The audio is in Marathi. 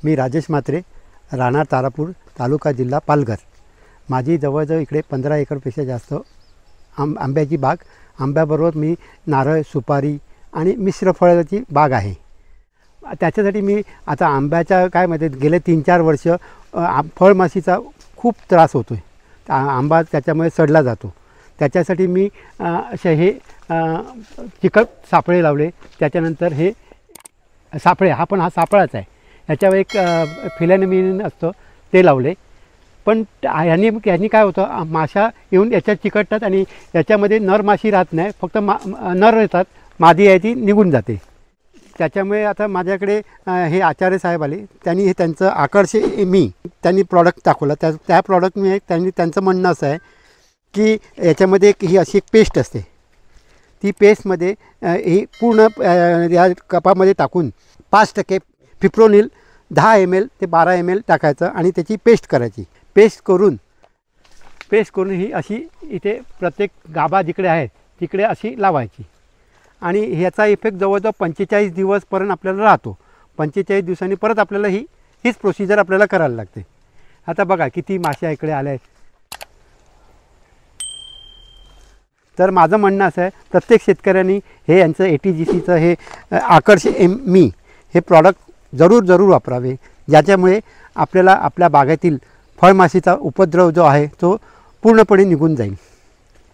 मी राजेश म्हात्रे, राहणार तारापूर, तालुका जिल्हा पालघर। माझी जवळजवळ इकडे 15 एकरपेक्षा जास्त आंब्याची बाग, आंब्याबरोबर मी नारळ, सुपारी आणि मिश्र फळाची बाग आहे। त्याच्यासाठी मी आता आंब्याच्या काय माहिती गेले 3-4 वर्ष फळमाशीचा खूप त्रास होतो आहे। आंबा त्याच्यामुळे सडला जातो। त्याच्यासाठी मी असे हे चिकट सापळे लावले। त्याच्यानंतर हे सापळे हा सापळाच आहे, याच्यावर एक फिलॅमिन असतं ते लावले। पण यांनी काय होतं, माशा येऊन याच्यात चिकटतात आणि याच्यामध्ये नर माशी राहत नाही, फक्त नर येतात, मादी आहे ती निघून जाते। त्याच्यामुळे आता माझ्याकडे हे आचार्य साहेब आले, त्यांनी हे त्यांचं आकर्षे मी त्यांनी प्रॉडक्ट दाखवलं। त्या प्रॉडक्ट मी त्यांचं म्हणणं असं आहे की याच्यामध्ये ही अशी एक पेस्ट असते, ती पेस्टमध्ये ही पूर्ण या कपामध्ये टाकून 5% फिप्रोनिल 10 ml ते 12 ml टाकायचं आणि त्याची पेस्ट करायची। पेस्ट करून ही अशी इथे प्रत्येक गाभा जिकडे आहे तिकडे अशी लावायची आणि ह्याचा इफेक्ट जवळजवळ 45 दिवसपर्यंत आपल्याला राहतो। 45 दिवसांनी परत आपल्याला हीच प्रोसिजर आपल्याला करायला लागते। आता बघा किती माश्या इकडे आल्या आहेत। तर माझं म्हणणं असं आहे, प्रत्येक शेतकऱ्यांनी हे यांचं ATGCचं हे आकर्षे मी हे प्रॉडक्ट जरूर वापरावे, ज्याच्यामुळे आपल्याला आपल्या बागेतील फळमाशीचा उपद्रव जो आहे तो पूर्णपणे निघून जाईल।